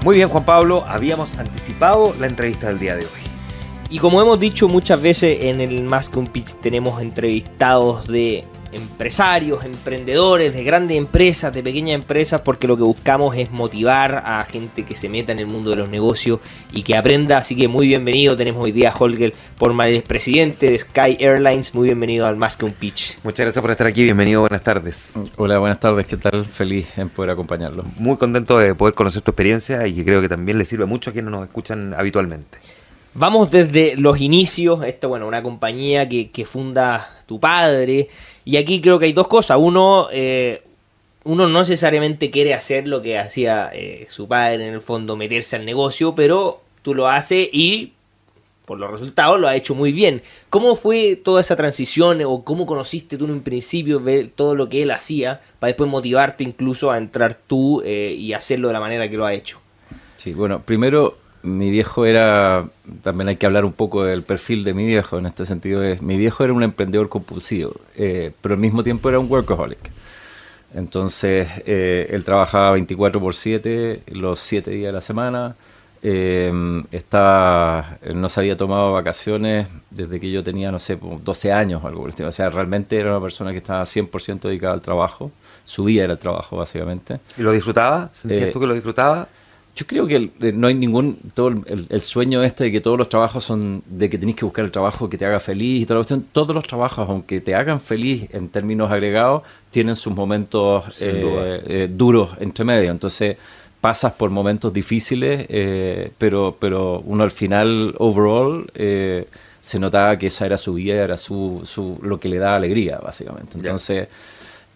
Muy bien, Juan Pablo, habíamos anticipado la entrevista del día de hoy. Y como hemos dicho muchas veces en el Más que un Pitch, tenemos entrevistados de empresarios, emprendedores, de grandes empresas, de pequeñas empresas, porque lo que buscamos es motivar a gente que se meta en el mundo de los negocios y que aprenda. Así que muy bienvenido, tenemos hoy día a Holger Portmann, el presidente de Sky Airlines. Muy bienvenido al Más que un Pitch. Muchas gracias por estar aquí, bienvenido, buenas tardes. Hola, buenas tardes, ¿qué tal? Feliz en poder acompañarlo. Muy contento de poder conocer tu experiencia y que creo que también le sirve mucho a quienes nos escuchan habitualmente. Vamos desde los inicios. Una compañía que funda tu padre. Y aquí creo que hay dos cosas. Uno no necesariamente quiere hacer lo que hacía su padre, en el fondo, meterse al negocio, pero tú lo haces y por los resultados lo ha hecho muy bien. ¿Cómo fue toda esa transición o cómo conociste tú en un principio ver todo lo que él hacía para después motivarte incluso a entrar tú y hacerlo de la manera que lo ha hecho? Sí, bueno, primero mi viejo también hay que hablar un poco del perfil de mi viejo en este sentido. Mi viejo era un emprendedor compulsivo, pero al mismo tiempo era un workaholic. Entonces, él trabajaba 24/7, los 7 días de la semana. No se había tomado vacaciones desde que yo tenía, 12 años o algo por el estilo. O sea, realmente era una persona que estaba 100% dedicada al trabajo. Su vida era el trabajo, básicamente. ¿Y lo disfrutaba? ¿Sentías tú que lo disfrutaba? Yo creo que no hay el sueño de que todos los trabajos son de que tenés que buscar el trabajo que te haga feliz y toda la cuestión. Todos los trabajos, aunque te hagan feliz en términos agregados, tienen sus momentos duros entre medio. Entonces pasas por momentos difíciles, pero uno al final, overall, se notaba que esa era su vida, era lo que le daba alegría, básicamente. Entonces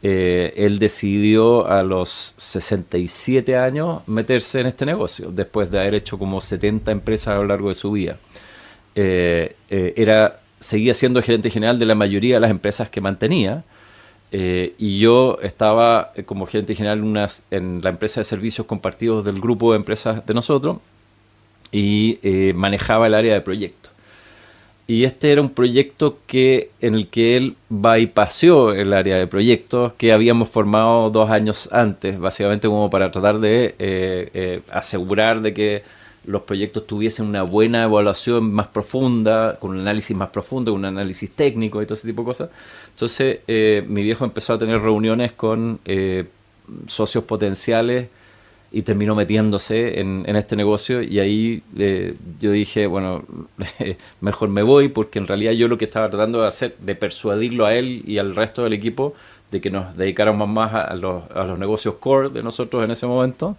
él decidió a los 67 años meterse en este negocio, después de haber hecho como 70 empresas a lo largo de su vida. Seguía siendo gerente general de la mayoría de las empresas que mantenía, y yo estaba como gerente general en la empresa de servicios compartidos del grupo de empresas de nosotros, y manejaba el área de proyectos. Y este era un proyecto en el que él bypassó el área de proyectos que habíamos formado 2 años antes, básicamente como para tratar de asegurar de que los proyectos tuviesen una buena evaluación más profunda, con un análisis más profundo, un análisis técnico y todo ese tipo de cosas. Entonces mi viejo empezó a tener reuniones con socios potenciales y terminó metiéndose en este negocio, y ahí yo dije, bueno, mejor me voy, porque en realidad yo lo que estaba tratando de hacer, de persuadirlo a él y al resto del equipo de que nos dedicáramos más a los negocios core de nosotros en ese momento,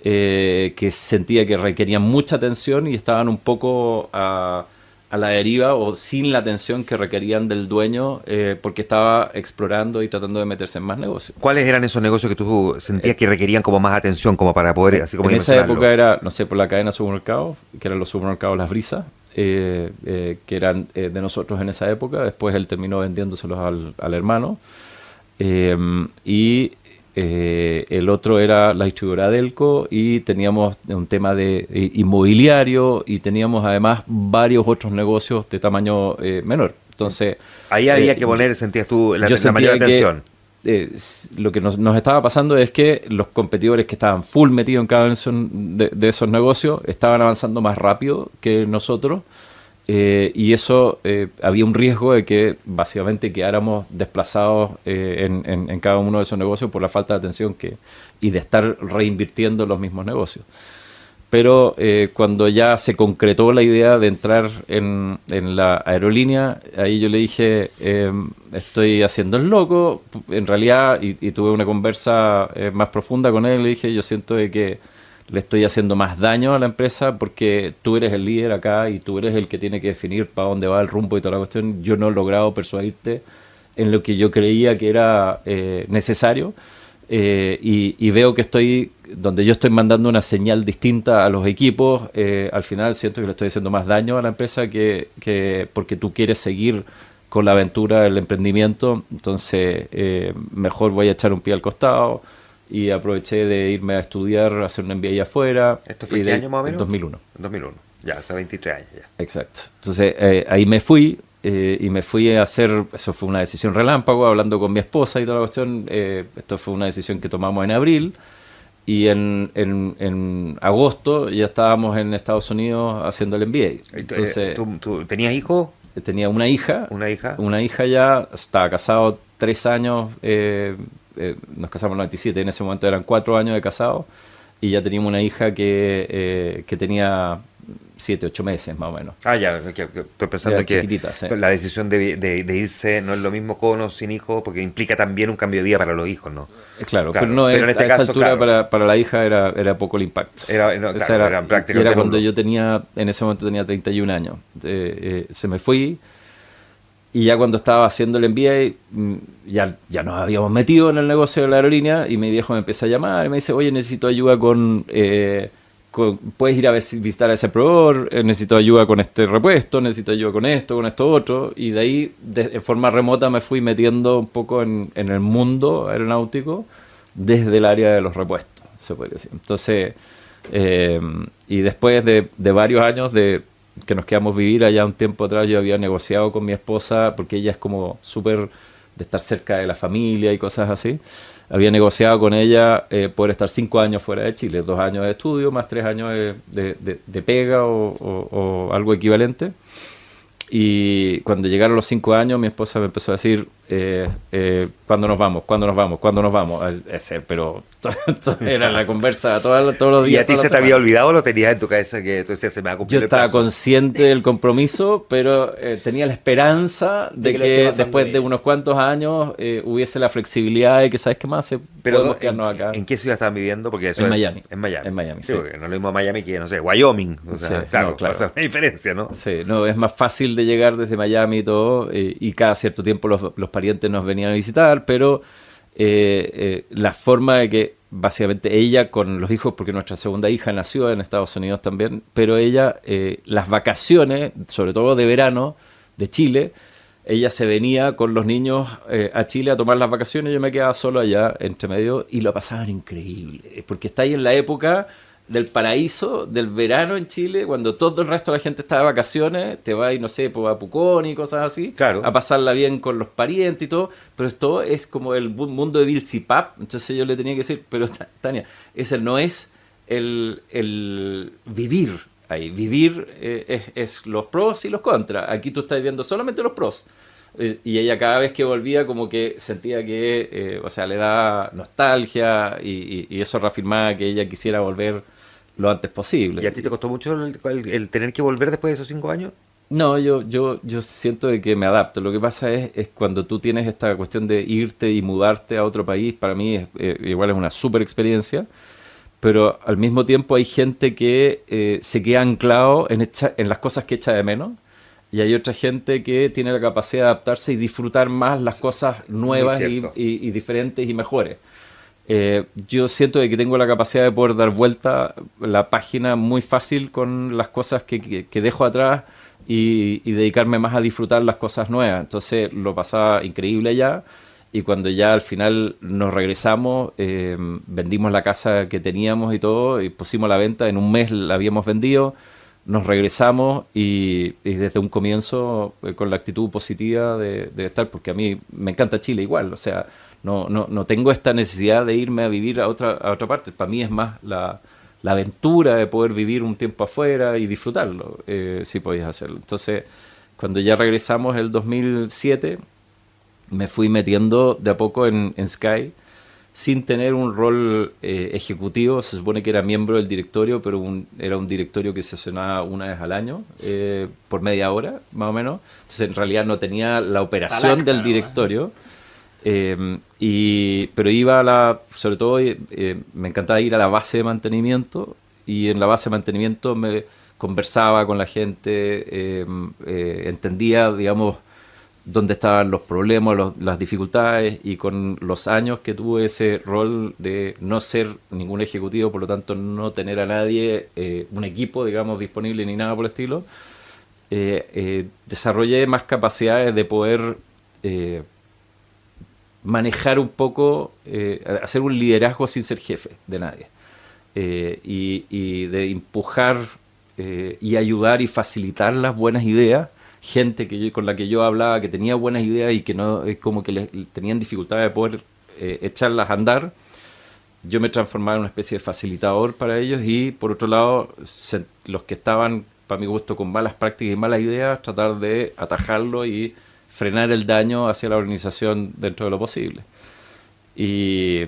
que sentía que requerían mucha atención y estaban un poco a la deriva o sin la atención que requerían del dueño, porque estaba explorando y tratando de meterse en más negocios. ¿Cuáles eran esos negocios que tú sentías que requerían como más atención, como para poder, así como en esa época era, por la cadena de supermercados, que eran los supermercados Las Brisas, que eran de nosotros en esa época. Después él terminó vendiéndoselos al hermano. El otro era la distribuidora Delco, y teníamos un tema de inmobiliario, y teníamos además varios otros negocios de tamaño menor. Entonces ahí había que poner, sentías tú, la mayor atención. Lo que nos estaba pasando es que los competidores que estaban full metidos en cada uno de esos negocios estaban avanzando más rápido que nosotros. Y eso, había un riesgo de que básicamente quedáramos desplazados en cada uno de esos negocios por la falta de atención y de estar reinvirtiendo en los mismos negocios. Pero cuando ya se concretó la idea de entrar en la aerolínea, ahí yo le dije, estoy haciendo el loco, en realidad, y tuve una conversa más profunda con él. Le dije, yo siento de que le estoy haciendo más daño a la empresa, porque tú eres el líder acá y tú eres el que tiene que definir para dónde va el rumbo y toda la cuestión. Yo no he logrado persuadirte en lo que yo creía que era necesario, y veo que donde yo estoy mandando una señal distinta a los equipos. Al final siento que le estoy haciendo más daño a la empresa que porque tú quieres seguir con la aventura del emprendimiento. Entonces mejor voy a echar un pie al costado. Y aproveché de irme a estudiar, a hacer un MBA afuera. ¿Esto fue qué año más o menos? En 2001. En 2001, ya, hace 23 años ya. Exacto. Entonces ahí me fui, y me fui a hacer, eso fue una decisión relámpago, hablando con mi esposa y toda la cuestión. Esto fue una decisión que tomamos en abril. y en agosto ya estábamos en Estados Unidos haciendo el MBA. Entonces, ¿Tú tenías hijos? tenía una hija. ¿Una hija? Una hija ya, estaba casado 3 años, nos casamos en el 97, en ese momento eran 4 años de casado, y ya teníamos una hija que tenía 7, 8 meses más o menos. Ah, ya, estoy pensando Ya que chiquitita, sí. la decisión de irse no es lo mismo con o sin hijos, porque implica también un cambio de vida para los hijos, ¿no? Claro, Claro, pero no, pero en este a esa caso, altura claro. para la hija era poco el impacto. No, Esa claro, era y prácticamente era cuando nulo. yo tenía, en ese momento tenía 31 años. Se me fui, y ya cuando estaba haciendo el MBA, ya nos habíamos metido en el negocio de la aerolínea, y mi viejo me empieza a llamar y me dice, oye, necesito ayuda puedes ir a visitar a ese proveedor, necesito ayuda con este repuesto, necesito ayuda con esto otro, y de ahí de forma remota me fui metiendo un poco en el mundo aeronáutico desde el área de los repuestos, se podría decir. Entonces, y después de varios años que nos quedamos vivir allá un tiempo atrás, yo había negociado con mi esposa, porque ella es como súper de estar cerca de la familia y cosas así. Había negociado con ella poder estar 5 años fuera de Chile, 2 años de estudio más 3 años de pega o algo equivalente. Y cuando llegaron los 5 años, mi esposa me empezó a decir, ¿cuándo nos vamos? ¿Cuándo nos vamos? ¿Cuándo nos vamos? Pero era la conversa todos los días. ¿Y a ti se te había olvidado o lo tenías en tu cabeza que tú decías, se me va a cumplir Yo el estaba plazo? consciente del compromiso, pero tenía la esperanza de De que lo esté que pasando después de bien. unos cuantos años hubiese la flexibilidad de que, ¿sabes qué más? Pero Podemos quedarnos acá. ¿en qué ciudad estaban viviendo? Porque eso En es- Miami. En Miami. En Miami, Sí, sí. porque no es lo mismo Miami que, no sé, Wyoming. O sea, Sí, claro, no, claro. pasa una diferencia, ¿no? Sí, no, es más fácil de llegar desde Miami y todo, y cada cierto tiempo los parientes nos venían a visitar, pero la forma de que básicamente ella con los hijos, porque nuestra segunda hija nació en Estados Unidos también, pero ella, las vacaciones, sobre todo de verano, de Chile, ella se venía con los niños a Chile a tomar las vacaciones, yo me quedaba solo allá entre medio y lo pasaban increíble, porque está ahí en la época del paraíso, del verano en Chile, cuando todo el resto de la gente está de vacaciones, te vas, no sé, pues, a Pucón y cosas así, Claro. a pasarla bien con los parientes y todo, pero esto es como el mundo de Bill Pap, entonces yo le tenía que decir, pero Tania, ese no es el vivir ahí, vivir es los pros y los contras, aquí tú estás viendo solamente los pros. Y ella cada vez que volvía como que sentía que, o sea, le da nostalgia y eso reafirmaba que ella quisiera volver lo antes posible. ¿Y a ti te costó mucho el tener que volver después de esos 5 años? No, yo siento de que me adapto. Lo que pasa es cuando tú tienes esta cuestión de irte y mudarte a otro país, para mí igual es una súper experiencia, pero al mismo tiempo hay gente que se queda anclado en las cosas que echa de menos. Y hay otra gente que tiene la capacidad de adaptarse y disfrutar más las cosas nuevas Muy cierto. y diferentes y mejores. Yo siento de que tengo la capacidad de poder dar vuelta la página muy fácil con las cosas que dejo atrás y dedicarme más a disfrutar las cosas nuevas. Entonces lo pasaba increíble allá, y cuando ya al final nos regresamos, vendimos la casa que teníamos y todo, y pusimos a la venta, en un mes la habíamos vendido. Nos regresamos y desde un comienzo con la actitud positiva de estar, porque a mí me encanta Chile igual, o sea, no tengo esta necesidad de irme a vivir a otra parte. Para mí es más la aventura de poder vivir un tiempo afuera y disfrutarlo, si podéis hacerlo. Entonces, cuando ya regresamos el 2007, me fui metiendo de a poco en Sky, sin tener un rol ejecutivo. Se supone que era miembro del directorio, pero era un directorio que se sesionaba una vez al año, por media hora, más o menos. Entonces, en realidad no tenía la operación Al acta, del ¿no? directorio, pero iba sobre todo, me encantaba ir a la base de mantenimiento, y en la base de mantenimiento me conversaba con la gente, entendía, digamos, dónde estaban los problemas, las dificultades, y con los años que tuve ese rol de no ser ningún ejecutivo, por lo tanto no tener a nadie, un equipo, digamos, disponible ni nada por el estilo, desarrollé más capacidades de poder manejar un poco, hacer un liderazgo sin ser jefe de nadie, y de empujar y ayudar y facilitar las buenas ideas. Gente con la que yo hablaba, que tenía buenas ideas y que no, como que tenían dificultad de poder echarlas a andar, yo me transformaba en una especie de facilitador para ellos y por otro lado los que estaban, para mi gusto, con malas prácticas y malas ideas, tratar de atajarlo y frenar el daño hacia la organización dentro de lo posible. Y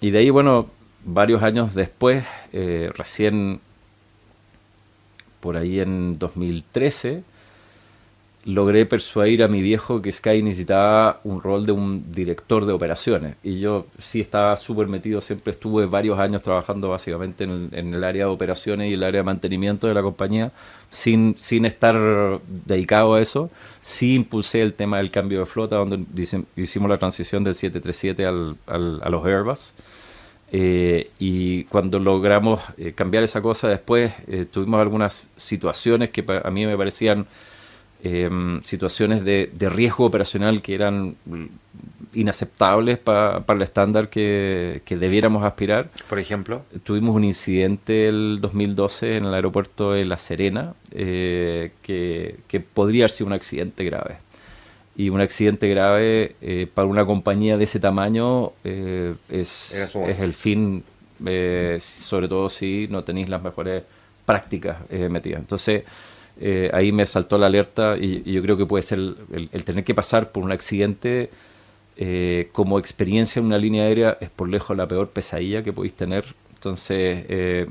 de ahí, bueno, varios años después, recién por ahí en 2013, logré persuadir a mi viejo que Sky necesitaba un rol de un director de operaciones. Y yo sí estaba súper metido, siempre estuve varios años trabajando básicamente en el área de operaciones y el área de mantenimiento de la compañía, sin estar dedicado a eso. Sí impulsé el tema del cambio de flota, donde hicimos la transición del 737 a los Airbus. Y cuando logramos cambiar esa cosa después, tuvimos algunas situaciones que a mí me parecían situaciones de riesgo operacional que eran inaceptables para el estándar que debiéramos aspirar. Por ejemplo, tuvimos un incidente el 2012 en el aeropuerto de La Serena que podría haber sido un accidente grave. Y un accidente grave para una compañía de ese tamaño es el fin, sobre todo si no tenéis las mejores prácticas metidas. Entonces, ahí me saltó la alerta y yo creo que puede ser el tener que pasar por un accidente como experiencia en una línea aérea es por lejos la peor pesadilla que podéis tener. Entonces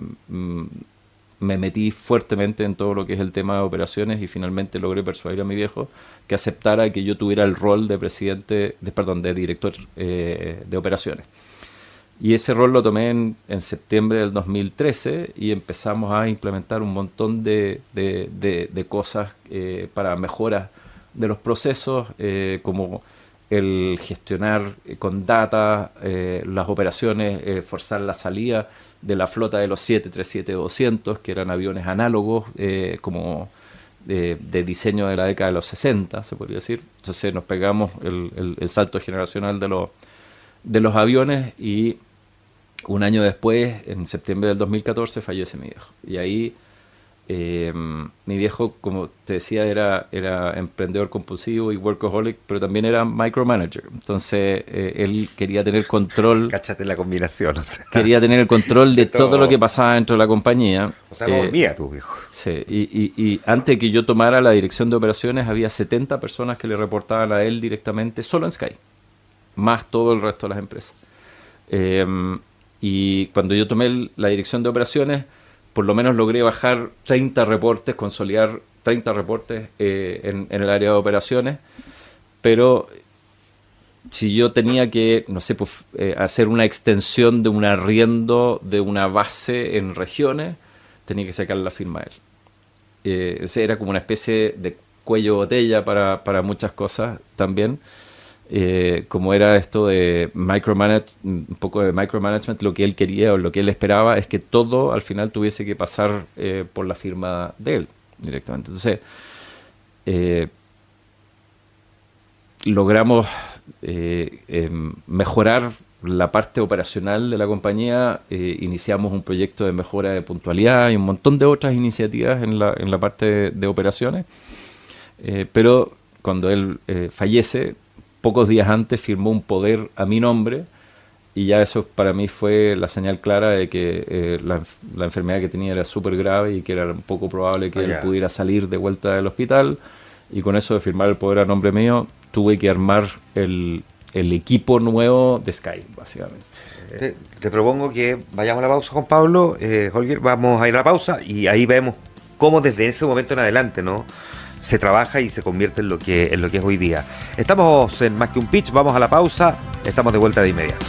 me metí fuertemente en todo lo que es el tema de operaciones y finalmente logré persuadir a mi viejo que aceptara que yo tuviera el rol de de director de operaciones. Y ese rol lo tomé en septiembre del 2013 y empezamos a implementar un montón de cosas para mejoras de los procesos, como el gestionar con data las operaciones, forzar la salida de la flota de los 737-200, que eran aviones análogos, como de diseño de la década de los 60, se podría decir. Entonces nos pegamos el salto generacional de los aviones y un año después, en septiembre del 2014, fallece mi viejo. Y ahí mi viejo, como te decía, era emprendedor compulsivo y workaholic, pero también era micromanager. Entonces él quería tener control. Cáchate la combinación. O sea, quería tener el control de todo lo que pasaba dentro de la compañía. O sea, no dormía tu viejo. Sí, y antes que yo tomara la dirección de operaciones, había 70 personas que le reportaban a él directamente, solo en Sky, más todo el resto de las empresas. Y cuando yo tomé la dirección de operaciones, por lo menos logré bajar 30 reportes, consolidar 30 reportes en el área de operaciones, pero si yo tenía que, no sé, pues, hacer una extensión de un arriendo de una base en regiones, tenía que sacar la firma de él. Era como una especie de cuello botella para muchas cosas también. Como era esto de un poco de micromanagement, lo que él quería o lo que él esperaba es que todo al final tuviese que pasar por la firma de él directamente. Entonces logramos mejorar la parte operacional de la compañía, iniciamos un proyecto de mejora de puntualidad y un montón de otras iniciativas en la parte de operaciones, pero cuando él fallece, pocos días antes firmó un poder a mi nombre y ya eso para mí fue la señal clara de que la enfermedad que tenía era súper grave y que era un poco probable que él pudiera salir de vuelta del hospital, y con eso de firmar el poder a nombre mío tuve que armar el equipo nuevo de Sky, básicamente. Te propongo que vayamos a la pausa, Juan Pablo. Holger, vamos a ir a la pausa y ahí vemos cómo desde ese momento en adelante, ¿no?, se trabaja y se convierte en lo que es hoy día. Estamos en Más que un Pitch, vamos a la pausa, estamos de vuelta de inmediato.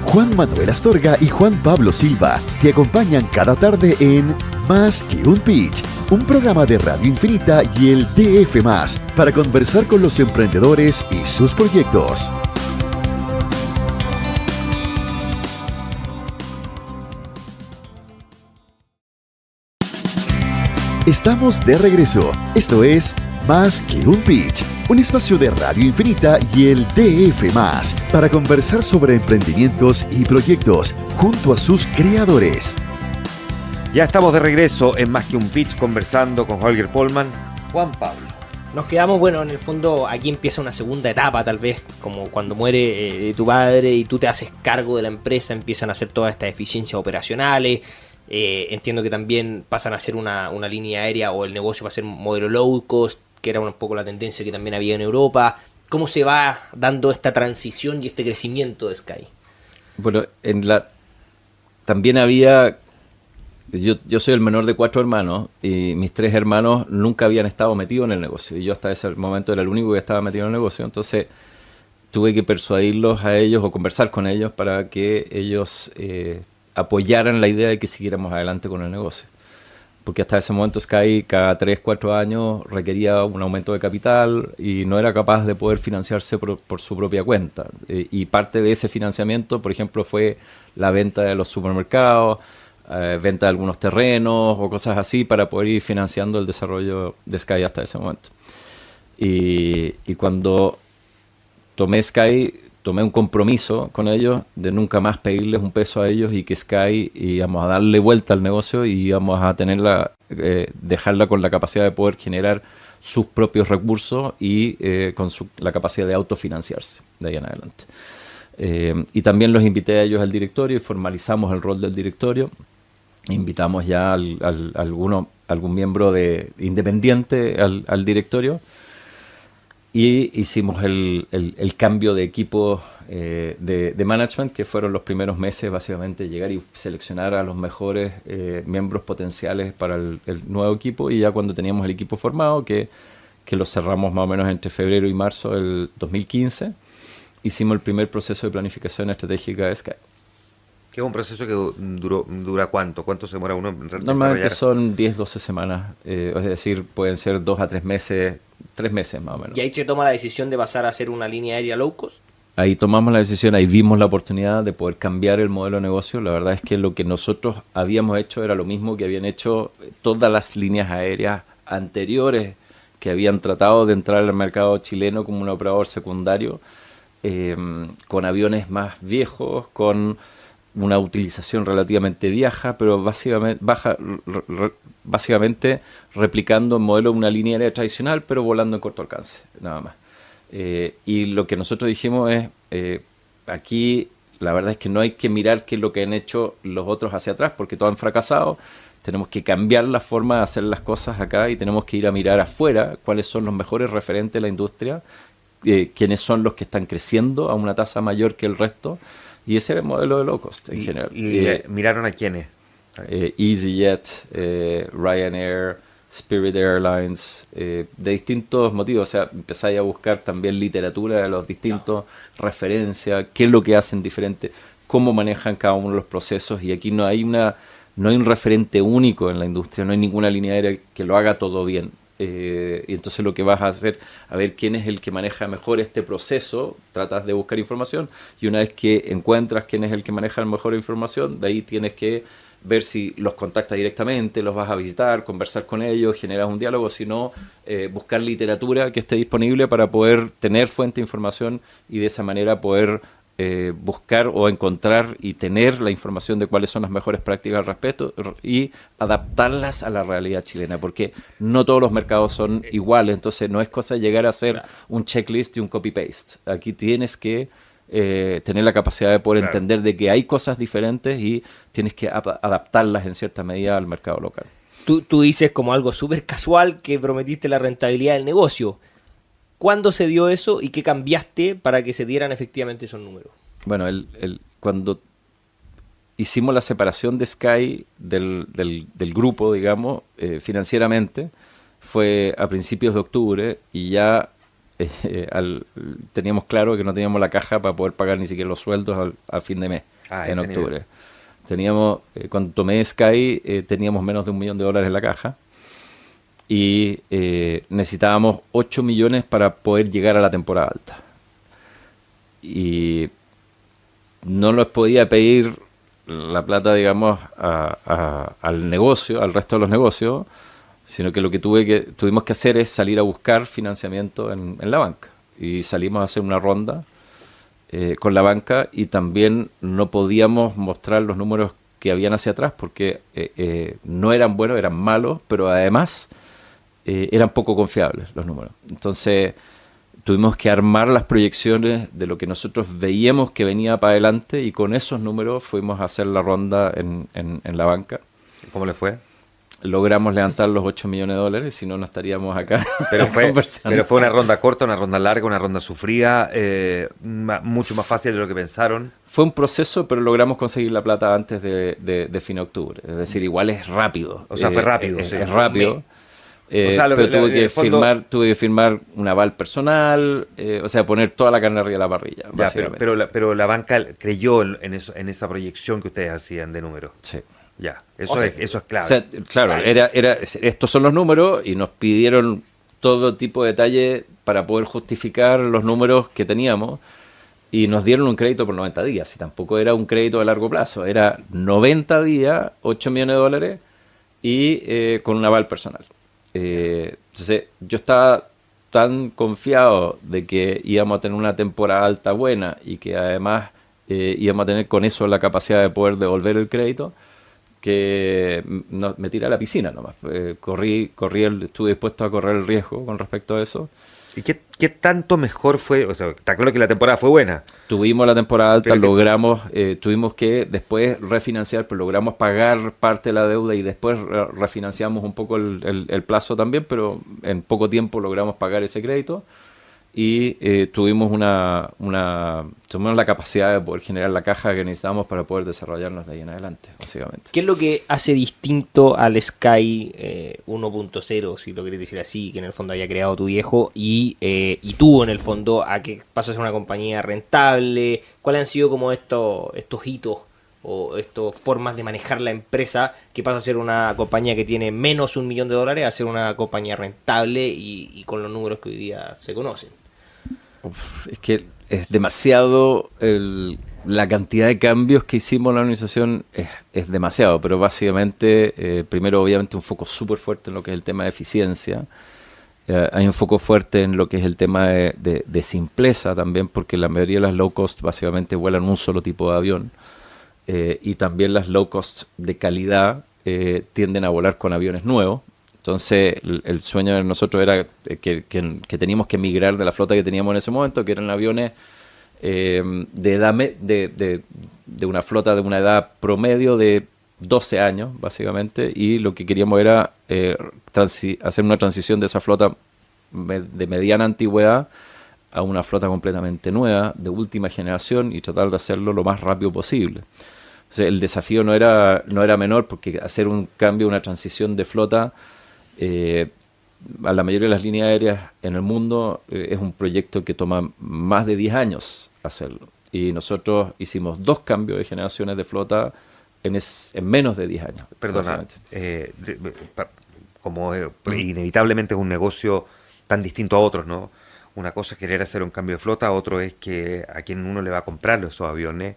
Juan Manuel Astorga y Juan Pablo Silva te acompañan cada tarde en Más que un Pitch, un programa de Radio Infinita y el DF+, para conversar con los emprendedores y sus proyectos. Estamos de regreso. Esto es Más que un Pitch, un espacio de Radio Infinita y el DF+, para conversar sobre emprendimientos y proyectos junto a sus creadores. Ya estamos de regreso en Más que un Pitch, conversando con Holger Pohlmann. Juan Pablo, Nos quedamos, bueno, en el fondo aquí empieza una segunda etapa tal vez, como cuando muere tu padre y tú te haces cargo de la empresa, empiezan a hacer todas estas eficiencias operacionales. Entiendo que también pasan a ser una línea aérea o el negocio va a ser un modelo low cost, que era un poco la tendencia que también había en Europa. ¿Cómo se va dando esta transición y este crecimiento de Sky? Bueno, también había... Yo soy el menor de 4 hermanos y mis 3 hermanos nunca habían estado metidos en el negocio. Y yo hasta ese momento era el único que estaba metido en el negocio. Entonces tuve que persuadirlos a ellos o conversar con ellos para que ellos apoyaran la idea de que siguiéramos adelante con el negocio. Porque hasta ese momento Sky cada 3-4 años requería un aumento de capital y no era capaz de poder financiarse por su propia cuenta. Y parte de ese financiamiento, por ejemplo, fue la venta de los supermercados, venta de algunos terrenos o cosas así para poder ir financiando el desarrollo de Sky hasta ese momento. Y cuando tomé Sky, tomé un compromiso con ellos de nunca más pedirles un peso a ellos y que Sky íbamos a darle vuelta al negocio y íbamos a tenerla, dejarla con la capacidad de poder generar sus propios recursos y con la capacidad de autofinanciarse de ahí en adelante. Y también los invité a ellos al directorio y formalizamos el rol del directorio. Invitamos ya algún miembro independiente al directorio y hicimos el cambio de equipo de management, que fueron los primeros meses básicamente llegar y seleccionar a los mejores miembros potenciales para el nuevo equipo. Y ya cuando teníamos el equipo formado, que lo cerramos más o menos entre febrero y marzo del 2015, hicimos el primer proceso de planificación estratégica de Sky. Que es un proceso que dura ¿cuánto? ¿Cuánto se demora uno en Normalmente desarrollar? son 10-12 semanas, es decir, pueden ser 2 a 3 meses, 3 meses más o menos. Y ahí se toma la decisión de pasar a ser una línea aérea low cost. Ahí tomamos la decisión, ahí vimos la oportunidad de poder cambiar el modelo de negocio. La verdad es que lo que nosotros habíamos hecho era lo mismo que habían hecho todas las líneas aéreas anteriores que habían tratado de entrar al mercado chileno como un operador secundario, con aviones más viejos, con una utilización relativamente vieja, pero básicamente replicando el modelo de una línea aérea tradicional, pero volando en corto alcance, nada más. Y lo que nosotros dijimos es, aquí la verdad es que no hay que mirar qué es lo que han hecho los otros hacia atrás, porque todos han fracasado. Tenemos que cambiar la forma de hacer las cosas acá y tenemos que ir a mirar afuera cuáles son los mejores referentes de la industria, quiénes son los que están creciendo a una tasa mayor que el resto. Y ese era el modelo de low cost en general. ¿Y miraron a quiénes? EasyJet, Ryanair, Spirit Airlines, de distintos motivos. O sea, empezáis a buscar también literatura de los distintos, referencias, qué es lo que hacen diferente, cómo manejan cada uno de los procesos. Y aquí no hay un referente único en la industria, no hay ninguna línea aérea que lo haga todo bien. Y entonces lo que vas a hacer, a ver quién es el que maneja mejor este proceso, tratas de buscar información y una vez que encuentras quién es el que maneja mejor información, de ahí tienes que ver si los contactas directamente, los vas a visitar, conversar con ellos, generas un diálogo, si no, buscar literatura que esté disponible para poder tener fuente de información y de esa manera poder buscar o encontrar y tener la información de cuáles son las mejores prácticas al respecto y adaptarlas a la realidad chilena, porque no todos los mercados son iguales, entonces no es cosa de llegar a hacer un checklist y un copy-paste. Aquí tienes que tener la capacidad de poder entender de que hay cosas diferentes y tienes que adaptarlas en cierta medida al mercado local. Tú dices como algo súper casual que prometiste la rentabilidad del negocio. ¿Cuándo se dio eso y qué cambiaste para que se dieran efectivamente esos números? Bueno, cuando hicimos la separación de Sky del grupo, digamos, financieramente, fue a principios de octubre y ya teníamos claro que no teníamos la caja para poder pagar ni siquiera los sueldos al fin de mes, en octubre. Teníamos, cuando tomé Sky, teníamos menos de $1 millón en la caja. Y necesitábamos 8 millones para poder llegar a la temporada alta. Y no les podía pedir la plata, digamos, al negocio, al resto de los negocios, sino que lo que tuvimos que hacer es salir a buscar financiamiento en la banca. Y salimos a hacer una ronda con la banca y también no podíamos mostrar los números que habían hacia atrás porque no eran buenos, eran malos, pero además eran poco confiables los números. Entonces tuvimos que armar las proyecciones de lo que nosotros veíamos que venía para adelante y con esos números fuimos a hacer la ronda en la banca. ¿Cómo le fue? Logramos levantar los $8 millones, si no, no estaríamos acá Pero conversando. fue una ronda corta, una ronda larga, una ronda sufrida, mucho más fácil de lo que pensaron. Fue un proceso, pero logramos conseguir la plata antes de fin de octubre. Es decir, igual es rápido. O sea, fue rápido, sí. Es rápido. O sea, pero tuve que fondo... firmar un aval personal, o sea, poner toda la carne arriba de la parrilla, Ya, básicamente. pero la banca creyó en esa proyección que ustedes hacían de números. Sí. Ya, eso es clave. O sea, claro, estos son los números y nos pidieron todo tipo de detalle para poder justificar los números que teníamos y nos dieron un crédito por 90 días. Y tampoco era un crédito de largo plazo, era 90 días, $8 millones y con un aval personal. Entonces, yo estaba tan confiado de que íbamos a tener una temporada alta buena y que además íbamos a tener con eso la capacidad de poder devolver el crédito, que me tiré a la piscina nomás. Estuve dispuesto a correr el riesgo con respecto a eso. ¿Y qué tanto mejor fue? O sea, está claro que la temporada fue buena. Tuvimos la temporada alta, Pero logramos, tuvimos que después refinanciar, pero logramos pagar parte de la deuda y después refinanciamos un poco el plazo también, pero en poco tiempo logramos pagar ese crédito y tuvimos la capacidad de poder generar la caja que necesitábamos para poder desarrollarnos de ahí en adelante, básicamente. ¿Qué es lo que hace distinto al Sky 1.0, si lo querés decir así, que en el fondo había creado tu viejo, y tú en el fondo a que pasas a ser una compañía rentable? ¿Cuáles han sido como estos hitos o estas formas de manejar la empresa que pasa a ser una compañía que tiene menos $1 millón a ser una compañía rentable y con los números que hoy día se conocen? Es que es demasiado, la cantidad de cambios que hicimos en la organización es demasiado, pero básicamente, primero obviamente un foco súper fuerte en lo que es el tema de eficiencia, hay un foco fuerte en lo que es el tema de simpleza también, porque la mayoría de las low cost básicamente vuelan un solo tipo de avión, y también las low cost de calidad tienden a volar con aviones nuevos. Entonces, el sueño de nosotros era que teníamos que migrar de la flota que teníamos en ese momento, que eran aviones de una flota de una edad promedio de 12 años, básicamente, y lo que queríamos era hacer una transición de esa flota de mediana antigüedad a una flota completamente nueva, de última generación, y tratar de hacerlo lo más rápido posible. O sea, el desafío no era menor, porque hacer un cambio, una transición de flota a la mayoría de las líneas aéreas en el mundo es un proyecto que toma más de 10 años hacerlo. Y nosotros hicimos 2 cambios de generaciones de flota en menos de 10 años. Perdona, inevitablemente es un negocio tan distinto a otros, ¿no? Una cosa es querer hacer un cambio de flota, otro es que a quien uno le va a comprar esos aviones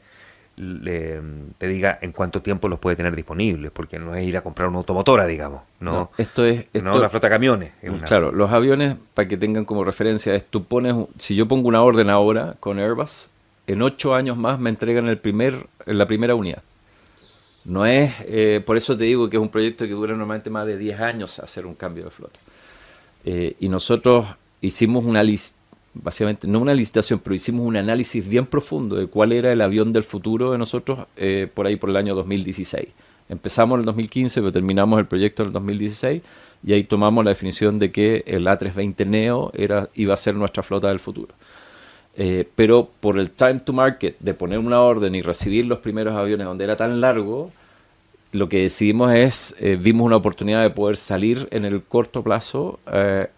te diga en cuánto tiempo los puede tener disponibles, porque no es ir a comprar una automotora, digamos, ¿no? No una flota de camiones. Claro, los aviones, para que tengan como referencia, si yo pongo una orden ahora con Airbus, en 8 años más me entregan la primera unidad. No es, por eso te digo que es un proyecto que dura normalmente más de 10 años hacer un cambio de flota. Y nosotros hicimos básicamente, no una licitación, pero hicimos un análisis bien profundo de cuál era el avión del futuro de nosotros por ahí por el año 2016. Empezamos en el 2015, pero terminamos el proyecto en el 2016 y ahí tomamos la definición de que el A320neo iba a ser nuestra flota del futuro. Pero por el time to market de poner una orden y recibir los primeros aviones donde era tan largo, lo que decidimos vimos una oportunidad de poder salir en el corto plazo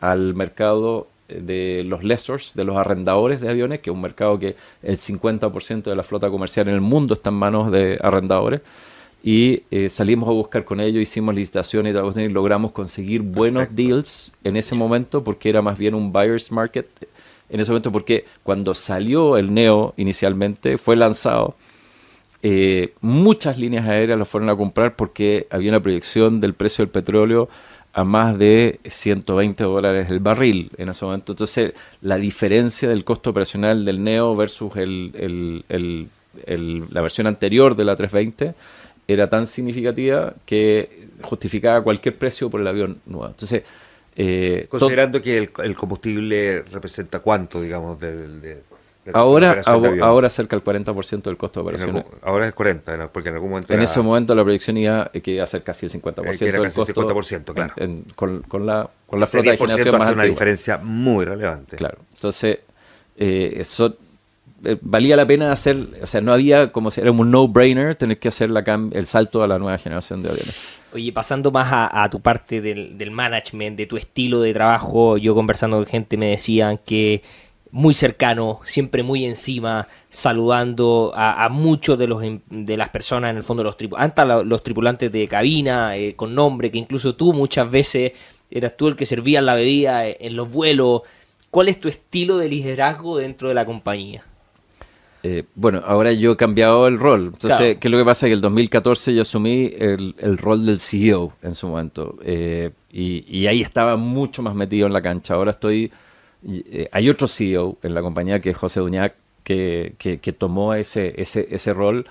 al mercado de los lessors, de los arrendadores de aviones, que es un mercado que el 50% de la flota comercial en el mundo está en manos de arrendadores, y salimos a buscar con ellos, hicimos licitaciones y logramos conseguir buenos deals en ese momento, porque era más bien un buyer's market en ese momento, porque cuando salió el Neo inicialmente, fue lanzado, muchas líneas aéreas lo fueron a comprar porque había una proyección del precio del petróleo a más de $120 el barril en ese momento. Entonces, la diferencia del costo operacional del Neo versus la versión anterior de la A320 era tan significativa que justificaba cualquier precio por el avión nuevo. Entonces, Considerando que el combustible representa cuánto, digamos, de la Ahora, operación de avión. ahora cerca del 40% del costo de operaciones. Ahora es 40, ¿no? Porque en algún momento En era, ese momento la proyección iba que iba a ser casi el 50% que era del casi el costo 50%, claro. con la ese flota de 10% generación más hace una antigua. diferencia muy relevante. Claro. Entonces, eso valía la pena hacer, o sea, no había como si era un no-brainer tener que hacer el salto a la nueva generación de aviones. Oye, pasando más a tu parte del management, de tu estilo de trabajo, yo conversando con gente me decían que muy cercano, siempre muy encima, saludando a muchos de las personas, en el fondo los tripulantes de cabina, con nombre, que incluso tú muchas veces eras tú el que servías la bebida en los vuelos. ¿Cuál es tu estilo de liderazgo dentro de la compañía? Bueno, ahora yo he cambiado el rol. Entonces, Claro. ¿qué es lo que pasa? Que en el 2014 yo asumí el rol del CEO en su momento. Y ahí estaba mucho más metido en la cancha. Ahora hay otro CEO en la compañía que es José Duñac, que tomó ese rol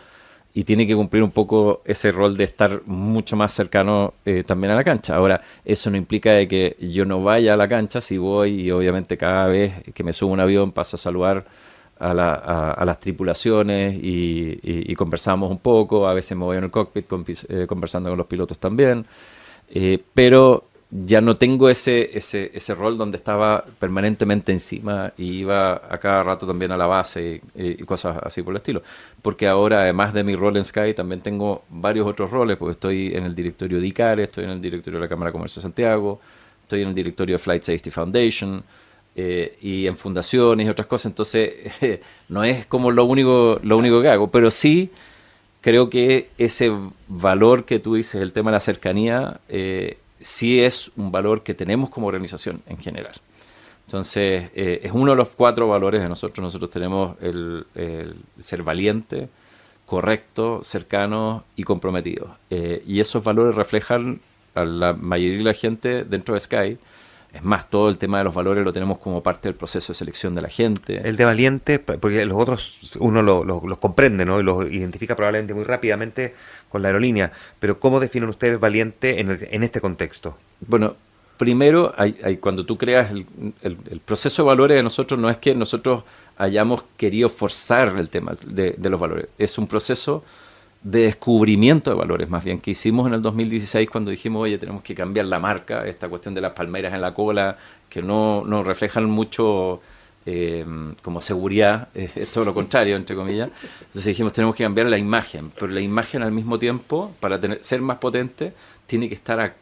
y tiene que cumplir un poco ese rol de estar mucho más cercano también a la cancha. Ahora, eso no implica de que yo no vaya a la cancha, si voy y obviamente cada vez que me subo a un avión paso a saludar a las tripulaciones y conversamos un poco. A veces me voy en el cockpit conversando con los pilotos también, pero ya no tengo ese rol donde estaba permanentemente encima y iba a cada rato también a la base y cosas así por el estilo, porque ahora además de mi rol en Sky también tengo varios otros roles, porque estoy en el directorio de ICARE, estoy en el directorio de la Cámara de Comercio de Santiago, estoy en el directorio de Flight Safety Foundation, y en fundaciones y otras cosas. Entonces no es como lo único que hago, pero sí creo que ese valor que tú dices, el tema de la cercanía, sí es un valor que tenemos como organización en general. Entonces es uno de los 4 valores de nosotros. Nosotros tenemos el ser valiente, correcto, cercano y comprometido, y esos valores reflejan a la mayoría de la gente dentro de Sky. Es más, todo el tema de los valores lo tenemos como parte del proceso de selección de la gente. El de valiente, porque los otros uno los comprende, ¿no? Y los identifica probablemente muy rápidamente con la aerolínea. Pero ¿cómo definen ustedes valiente en este contexto? Bueno, primero, cuando tú creas el proceso de valores de nosotros, no es que nosotros hayamos querido forzar el tema de los valores. Es un proceso de descubrimiento de valores, más bien, que hicimos en el 2016 cuando dijimos, oye, tenemos que cambiar la marca, esta cuestión de las palmeras en la cola, que no reflejan mucho como seguridad, es todo lo contrario, entre comillas. Entonces dijimos, tenemos que cambiar la imagen, pero la imagen al mismo tiempo, para ser más potente, tiene que estar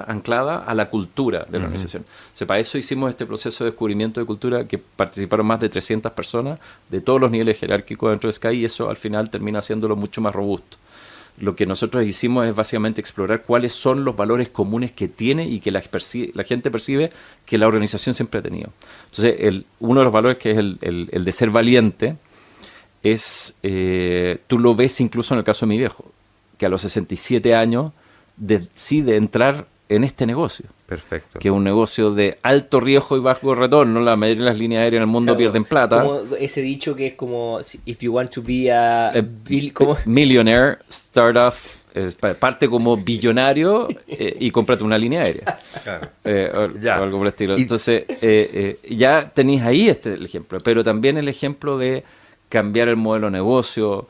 anclada a la cultura de la organización. O sea, para eso hicimos este proceso de descubrimiento de cultura, que participaron más de 300 personas de todos los niveles jerárquicos dentro de Sky, y eso al final termina haciéndolo mucho más robusto. Lo que nosotros hicimos es básicamente explorar cuáles son los valores comunes que tiene y que la gente percibe que la organización siempre ha tenido. Entonces, uno de los valores, que es el de ser valiente, es, tú lo ves incluso en el caso de mi viejo, que a los 67 años decide entrar en este negocio. Perfecto. Que es un negocio de alto riesgo y bajo retorno. La mayoría de las líneas aéreas en el mundo pierden plata. Como ese dicho que es como, if you want to be a millionaire, start off, parte como billonario y cómprate una línea aérea. Claro. O algo por el estilo. Entonces, ya tenéis ahí el ejemplo, pero también el ejemplo de cambiar el modelo de negocio,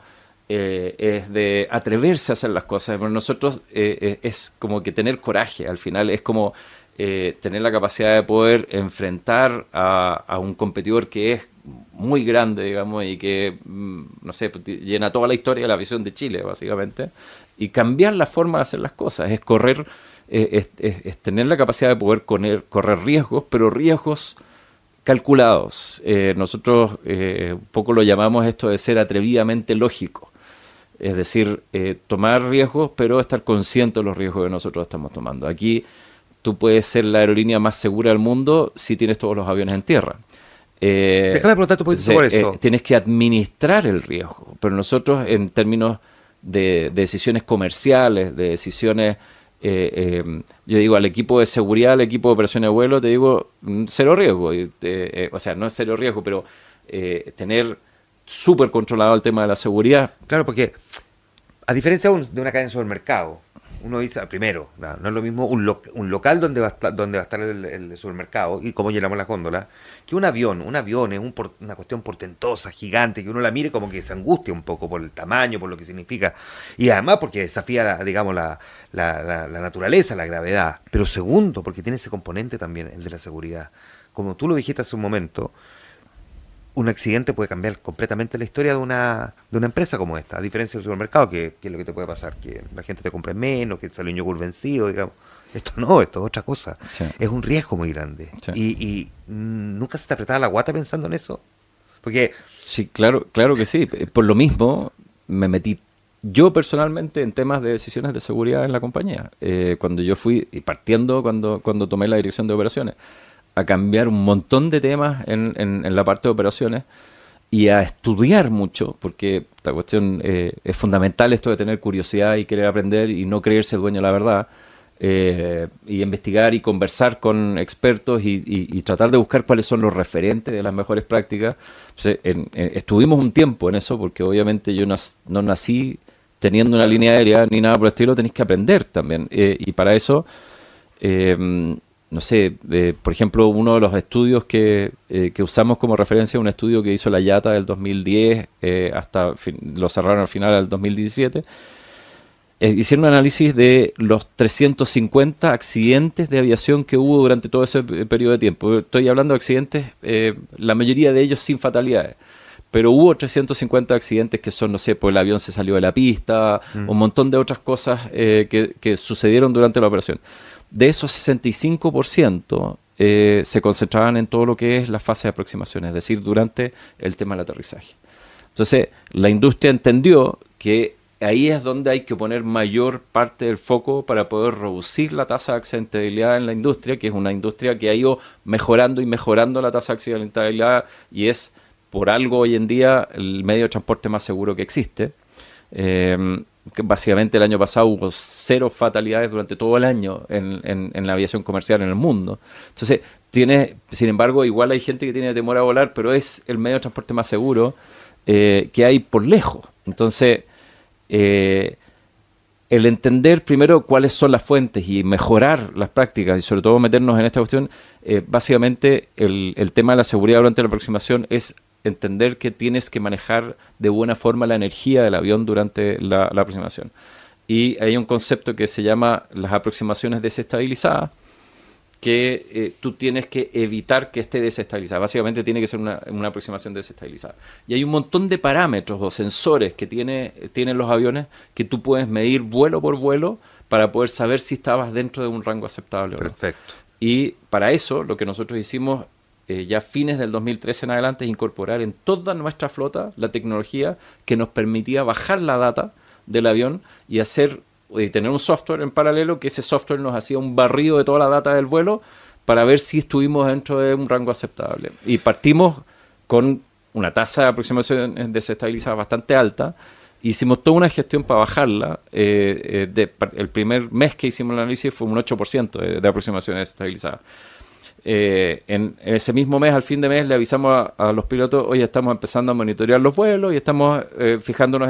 es de atreverse a hacer las cosas. Pero nosotros es como que tener coraje, al final es como tener la capacidad de poder enfrentar a un competidor que es muy grande, digamos, y que, no sé, llena toda la historia de la visión de Chile, básicamente, y cambiar la forma de hacer las cosas, es correr, es tener la capacidad de poder correr riesgos, pero riesgos calculados. Nosotros un poco lo llamamos esto de ser atrevidamente lógico. Es decir, tomar riesgos, pero estar consciente de los riesgos que nosotros estamos tomando. Aquí tú puedes ser la aerolínea más segura del mundo si tienes todos los aviones en tierra. Déjame preguntarte un poquito por eso. Tienes que administrar el riesgo, pero nosotros en términos de decisiones comerciales, de decisiones, yo digo al equipo de seguridad, al equipo de operaciones de vuelo, te digo cero riesgo. O sea, no es cero riesgo, pero tener súper controlado el tema de la seguridad. Claro, porque a diferencia de una cadena de supermercado, uno dice, primero, no es lo mismo un local donde va a estar el supermercado y cómo llenamos las góndolas, que un avión. Un avión es una cuestión portentosa, gigante, que uno la mire como que se angustia un poco por el tamaño, por lo que significa. Y además porque desafía, digamos, la naturaleza, la gravedad. Pero segundo, porque tiene ese componente también, el de la seguridad. Como tú lo dijiste hace un momento, un accidente puede cambiar completamente la historia de una empresa como esta, a diferencia del supermercado, que es lo que te puede pasar, que la gente te compre menos, que sale un yogur vencido, digamos. Esto no, esto es otra cosa. Sí. Es un riesgo muy grande. Sí. Y nunca se te apretaba la guata pensando en eso. Porque Sí, claro que sí. Por lo mismo, me metí yo personalmente en temas de decisiones de seguridad en la compañía. Cuando yo fui, y partiendo cuando tomé la dirección de operaciones, a cambiar un montón de temas en la parte de operaciones y a estudiar mucho, porque esta cuestión es fundamental, esto de tener curiosidad y querer aprender y no creerse dueño de la verdad, y investigar y conversar con expertos y tratar de buscar cuáles son los referentes de las mejores prácticas. Entonces, estuvimos un tiempo en eso, porque obviamente yo no nací teniendo una línea aérea ni nada por el estilo, tenéis que aprender también. Y para eso, no sé, por ejemplo, uno de los estudios que usamos como referencia, un estudio que hizo la IATA del 2010, lo cerraron al final del 2017, hicieron un análisis de los 350 accidentes de aviación que hubo durante todo ese periodo de tiempo. Estoy hablando de accidentes, la mayoría de ellos sin fatalidades. Pero hubo 350 accidentes que son, no sé, pues el avión se salió de la pista, un montón de otras cosas que sucedieron durante la operación. De esos 65% se concentraban en todo lo que es la fase de aproximación, es decir, durante el tema del aterrizaje. Entonces, la industria entendió que ahí es donde hay que poner mayor parte del foco para poder reducir la tasa de accidentabilidad en la industria, que es una industria que ha ido mejorando y mejorando la tasa de accidentabilidad y es por algo hoy en día el medio de transporte más seguro que existe. Que básicamente el año pasado hubo 0 fatalidades durante todo el año en la aviación comercial en el mundo. Entonces, sin embargo, igual hay gente que tiene temor a volar, pero es el medio de transporte más seguro que hay por lejos. Entonces, el entender primero cuáles son las fuentes y mejorar las prácticas y sobre todo meternos en esta cuestión, básicamente el tema de la seguridad durante la aproximación es entender que tienes que manejar de buena forma la energía del avión durante la aproximación. Y hay un concepto que se llama las aproximaciones desestabilizadas, que tú tienes que evitar que esté desestabilizada. Básicamente tiene que ser una aproximación desestabilizada. Y hay un montón de parámetros o sensores que tienen los aviones que tú puedes medir vuelo por vuelo para poder saber si estabas dentro de un rango aceptable o no. perfecto. Y para eso lo que nosotros hicimos ya a fines del 2013 en adelante es incorporar en toda nuestra flota la tecnología que nos permitía bajar la data del avión y tener un software en paralelo, que ese software nos hacía un barrido de toda la data del vuelo para ver si estuvimos dentro de un rango aceptable. Y partimos con una tasa de aproximación desestabilizada bastante alta. Hicimos toda una gestión para bajarla. El primer mes que hicimos el análisis fue un 8% de aproximación desestabilizada. En ese mismo mes, al fin de mes, le avisamos a los pilotos: oye, estamos empezando a monitorear los vuelos y estamos fijándonos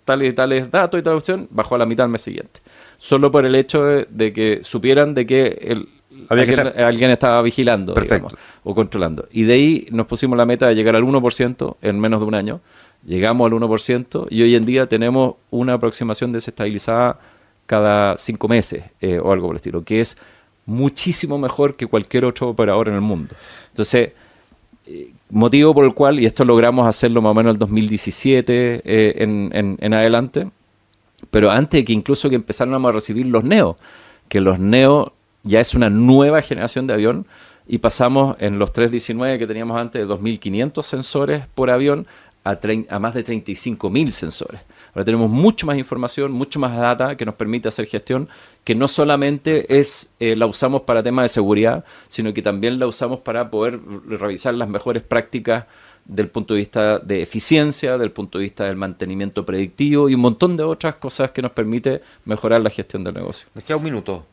tales y tales datos y tal opción. Bajó a la mitad al mes siguiente, solo por el hecho de que supieran de que alguien estaba vigilando, digamos, o controlando. Y de ahí nos pusimos la meta de llegar al 1% en menos de un año. Llegamos al 1% y hoy en día tenemos una aproximación desestabilizada cada 5 meses o algo por el estilo, que es muchísimo mejor que cualquier otro operador en el mundo. Entonces, motivo por el cual, y esto logramos hacerlo más o menos en el 2017 en adelante, pero antes de que incluso que empezáramos a recibir los Neo, que los Neo ya es una nueva generación de avión, y pasamos en los 319 que teníamos antes de 2.500 sensores por avión a más de 35.000 sensores. Ahora tenemos mucho más información, mucho más data que nos permite hacer gestión, que no solamente la usamos para temas de seguridad, sino que también la usamos para poder revisar las mejores prácticas del punto de vista de eficiencia, del punto de vista del mantenimiento predictivo y un montón de otras cosas que nos permite mejorar la gestión del negocio. Nos queda un minuto.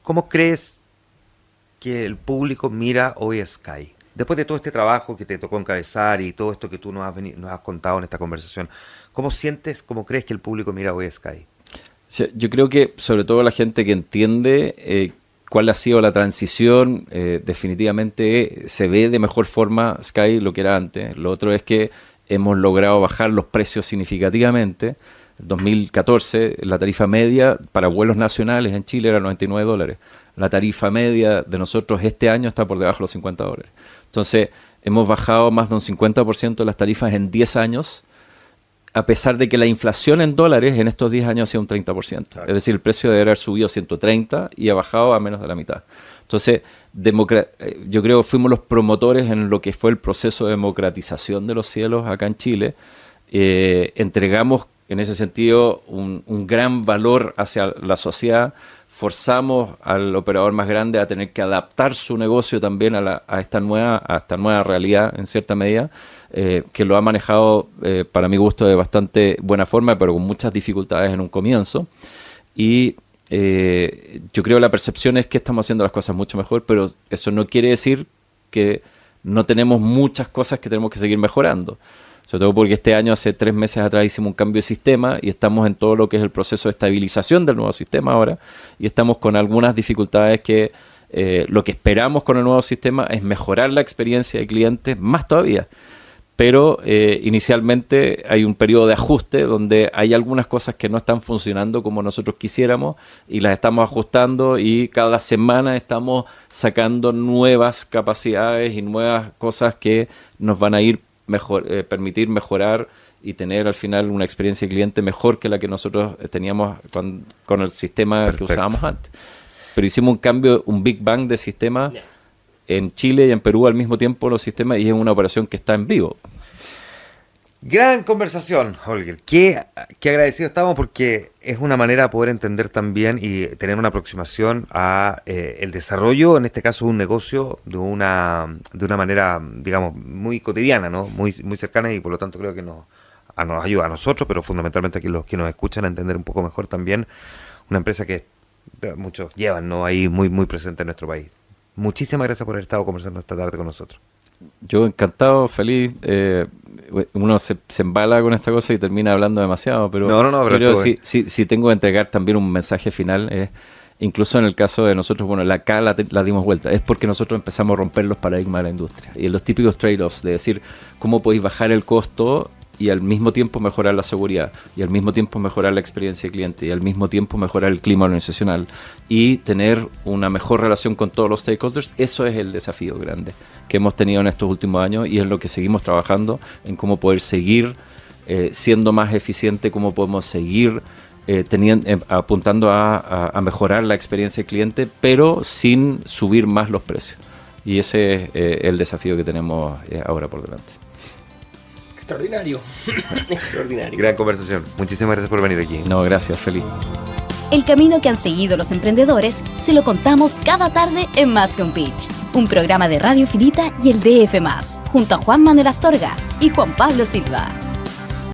¿Cómo crees que el público mira hoy a Sky? Después de todo este trabajo que te tocó encabezar y todo esto que tú nos has contado en esta conversación, ¿cómo crees que el público mira hoy a Sky? Sí, yo creo que sobre todo la gente que entiende cuál ha sido la transición, definitivamente se ve de mejor forma Sky lo que era antes. Lo otro es que hemos logrado bajar los precios significativamente. En 2014 la tarifa media para vuelos nacionales en Chile era $99. La tarifa media de nosotros este año está por debajo de los $50. Entonces hemos bajado más de un 50% de las tarifas en 10 años, a pesar de que la inflación en dólares en estos 10 años ha sido un 30%. Claro. Es decir, el precio debe haber subido a 130 y ha bajado a menos de la mitad. Entonces, yo creo que fuimos los promotores en lo que fue el proceso de democratización de los cielos acá en Chile. Entregamos, en ese sentido, un gran valor hacia la sociedad. Forzamos al operador más grande a tener que adaptar su negocio también a esta nueva realidad, en cierta medida, que lo ha manejado, para mi gusto, de bastante buena forma, pero con muchas dificultades en un comienzo. Y yo creo que la percepción es que estamos haciendo las cosas mucho mejor, pero eso no quiere decir que no tenemos muchas cosas que tenemos que seguir mejorando. Sobre todo porque este año, hace 3 meses atrás, hicimos un cambio de sistema y estamos en todo lo que es el proceso de estabilización del nuevo sistema ahora, y estamos con algunas dificultades que lo que esperamos con el nuevo sistema es mejorar la experiencia de clientes más todavía. Pero inicialmente hay un periodo de ajuste donde hay algunas cosas que no están funcionando como nosotros quisiéramos y las estamos ajustando, y cada semana estamos sacando nuevas capacidades y nuevas cosas que nos van a ir permitir mejorar y tener al final una experiencia de cliente mejor que la que nosotros teníamos con el sistema Perfecto. Que usábamos antes. Pero hicimos un cambio, un Big Bang de sistema en Chile y en Perú al mismo tiempo los sistemas, y es una operación que está en vivo. Gran conversación, Holger. Qué agradecido estamos, porque es una manera de poder entender también y tener una aproximación a el desarrollo, en este caso, de un negocio de una manera, digamos, muy cotidiana, ¿no? Muy cercana, y por lo tanto creo que nos ayuda a nosotros, pero fundamentalmente a los que nos escuchan, a entender un poco mejor también una empresa que muchos llevan, ¿no? Ahí muy, muy presente en nuestro país. Muchísimas gracias por haber estado conversando esta tarde con nosotros. Yo encantado, feliz. Uno se embala con esta cosa y termina hablando demasiado, pero pero sí tengo que entregar también un mensaje final. Incluso en el caso de nosotros, bueno, acá la dimos vuelta. Es porque nosotros empezamos a romper los paradigmas de la industria y los típicos trade-offs de decir cómo podéis bajar el costo y al mismo tiempo mejorar la seguridad, y al mismo tiempo mejorar la experiencia de cliente, y al mismo tiempo mejorar el clima organizacional y tener una mejor relación con todos los stakeholders. Eso es el desafío grande que hemos tenido en estos últimos años, y es lo que seguimos trabajando, en cómo poder seguir siendo más eficiente, cómo podemos seguir apuntando a mejorar la experiencia del cliente, pero sin subir más los precios. Y ese es el desafío que tenemos ahora por delante. Extraordinario. Extraordinario. Gran conversación. Muchísimas gracias por venir aquí. No, gracias, feliz. El camino que han seguido los emprendedores se lo contamos cada tarde en Más que un Pitch, un programa de Radio Infinita y el DF+, junto a Juan Manuel Astorga y Juan Pablo Silva.